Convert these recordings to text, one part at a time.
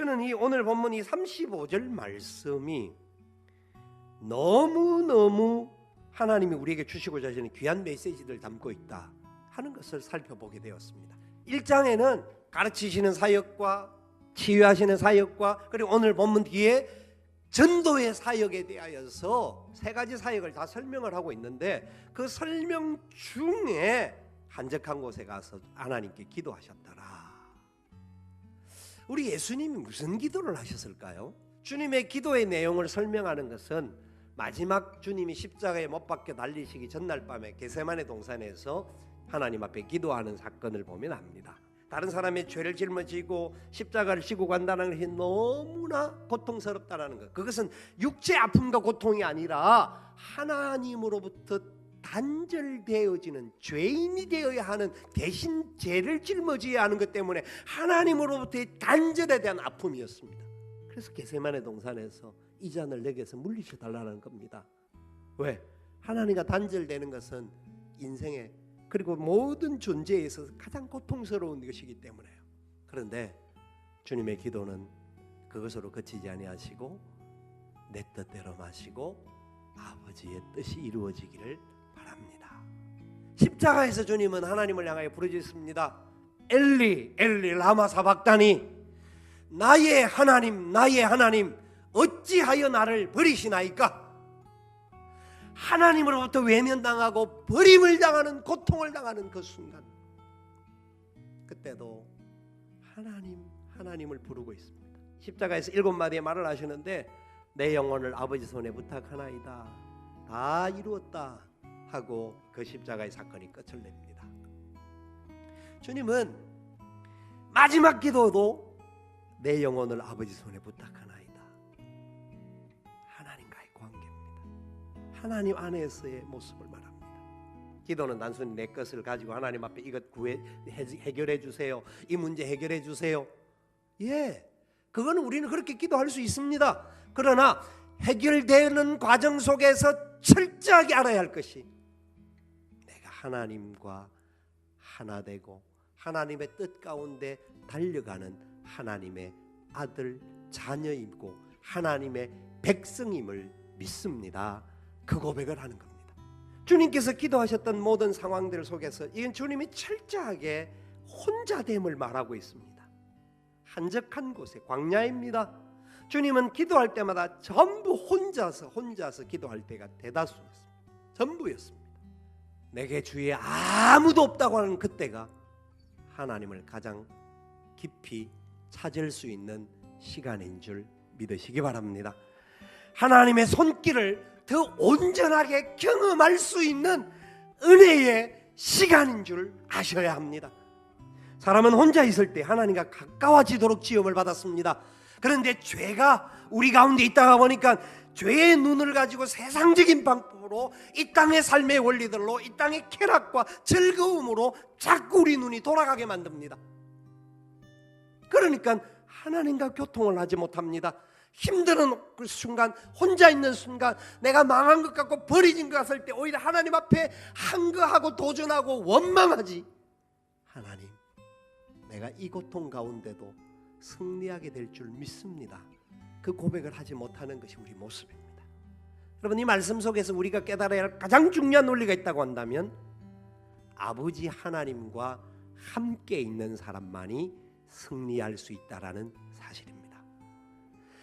저는 이 오늘 본문 이 35절 말씀이 너무너무 하나님이 우리에게 주시고자 하시는 귀한 메시지를 담고 있다 하는 것을 살펴보게 되었습니다. 1장에는 가르치시는 사역과 치유하시는 사역과 그리고 오늘 본문 뒤에 전도의 사역에 대하여서 세 가지 사역을 다 설명을 하고 있는데 그 설명 중에 한적한 곳에 가서 하나님께 기도하셨더라. 우리 예수님이 무슨 기도를 하셨을까요? 주님의 기도의 내용을 설명하는 것은 마지막 주님이 십자가에 못 박혀 달리시기 전날 밤에 겟세마네 동산에서 하나님 앞에 기도하는 사건을 보면 압니다. 다른 사람의 죄를 짊어지고 십자가를 지고 간다는 것이 너무나 고통스럽다는 것, 그것은 육체 아픔과 고통이 아니라 하나님으로부터 단절되어지는 죄인이 되어야 하는, 대신 죄를 짊어져야 하는 것 때문에 하나님으로부터의 단절에 대한 아픔이었습니다. 그래서 겟세마네 동산에서 이 잔을 내게서 물리쳐 달라는 겁니다. 왜? 하나님과 단절되는 것은 인생의 그리고 모든 존재에 있어서 가장 고통스러운 것이기 때문에요. 그런데 주님의 기도는 그것으로 그치지 아니하시고 내 뜻대로 마시고 아버지의 뜻이 이루어지기를 바랍니다. 십자가에서 주님은 하나님을 향하여 부르짖습니다. 엘리 엘리 라마 사박다니, 나의 하나님 어찌하여 나를 버리시나이까? 하나님으로부터 외면당하고 버림을 당하는, 고통을 당하는 그 순간, 그때도 하나님을 부르고 있습니다. 십자가에서 7마디의 말을 하시는데 내 영혼을 아버지 손에 부탁하나이다, 다 이루었다 하고 그 십자가의 사건이 끝을 냅니다. 주님은 마지막 기도도 내 영혼을 아버지 손에 부탁하나이다, 하나님과의 관계입니다. 하나님 안에서의 모습을 말합니다. 기도는 단순히 내 것을 가지고 하나님 앞에 이것 해결해 주세요, 이 문제 해결해 주세요, 예, 그거는 우리는 그렇게 기도할 수 있습니다. 그러나 해결되는 과정 속에서 철저하게 알아야 할 것이, 내가 하나님과 하나 되고 하나님의 뜻 가운데 달려가는 하나님의 아들 자녀이고 하나님의 백성임을 믿습니다. 그 고백을 하는 겁니다. 주님께서 기도하셨던 모든 상황들 속에서 이건 주님이 철저하게 혼자됨을 말하고 있습니다. 한적한 곳에, 광야입니다. 주님은 기도할 때마다 전부 혼자서 기도할 때가 대다수였습니다. 전부였습니다. 내게 주위에 아무도 없다고 하는 그때가 하나님을 가장 깊이 찾을 수 있는 시간인 줄 믿으시기 바랍니다. 하나님의 손길을 더 온전하게 경험할 수 있는 은혜의 시간인 줄 아셔야 합니다. 사람은 혼자 있을 때 하나님과 가까워지도록 지음을 받았습니다. 그런데 죄가 우리 가운데 있다가 보니까 죄의 눈을 가지고 세상적인 방법으로 이 땅의 삶의 원리들로, 이 땅의 쾌락과 즐거움으로 자꾸 우리 눈이 돌아가게 만듭니다. 그러니까 하나님과 교통을 하지 못합니다. 힘든 그 순간, 혼자 있는 순간, 내가 망한 것 같고 버려진 것 같을 때 오히려 하나님 앞에 한거하고 도전하고 원망하지, 하나님, 내가 이 고통 가운데도 승리하게 될 줄 믿습니다, 그 고백을 하지 못하는 것이 우리 모습입니다. 여러분, 이 말씀 속에서 우리가 깨달아야 할 가장 중요한 논리가 있다고 한다면 아버지 하나님과 함께 있는 사람만이 승리할 수 있다라는 사실입니다.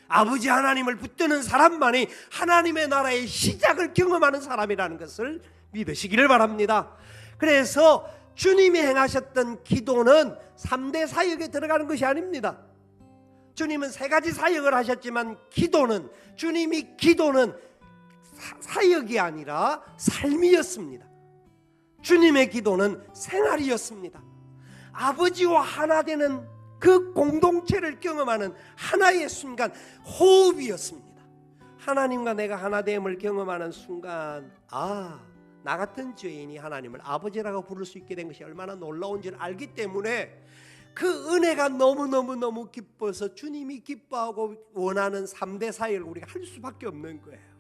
아버지 하나님을 붙드는 사람만이 하나님의 나라의 시작을 경험하는 사람이라는 것을 믿으시기를 바랍니다. 그래서 주님이 행하셨던 기도는 3대 사역에 들어가는 것이 아닙니다. 주님은 3가지 사역을 하셨지만 주님이 기도는 사역이 아니라 삶이었습니다. 주님의 기도는 생활이었습니다. 아버지와 하나 되는 그 공동체를 경험하는 하나의 순간, 호흡이었습니다. 하나님과 내가 하나됨을 경험하는 순간, 나 같은 죄인이 하나님을 아버지라고 부를 수 있게 된 것이 얼마나 놀라운지를 알기 때문에 그 은혜가 너무너무 기뻐서 주님이 기뻐하고 원하는 3대 사역을 우리가 할 수밖에 없는 거예요.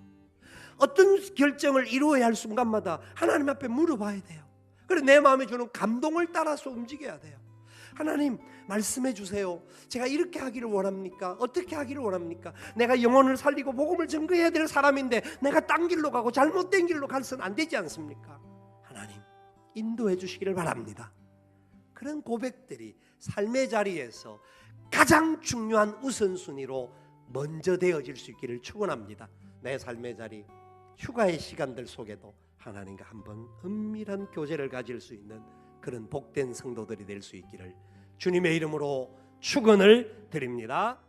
어떤 결정을 이루어야 할 순간마다 하나님 앞에 물어봐야 돼요. 그래서 내 마음에 주는 감동을 따라서 움직여야 돼요. 하나님 말씀해 주세요. 제가 이렇게 하기를 원합니까? 어떻게 하기를 원합니까? 내가 영혼을 살리고 복음을 증거해야 될 사람인데 내가 딴 길로 가고 잘못된 길로 가서는 안 되지 않습니까? 하나님 인도해 주시기를 바랍니다. 그런 고백들이 삶의 자리에서 가장 중요한 우선순위로 먼저 되어질 수 있기를 축원합니다. 내 삶의 자리, 휴가의 시간들 속에도 하나님과 한번 은밀한 교제를 가질 수 있는 그런 복된 성도들이 될 수 있기를 주님의 이름으로 축원을 드립니다.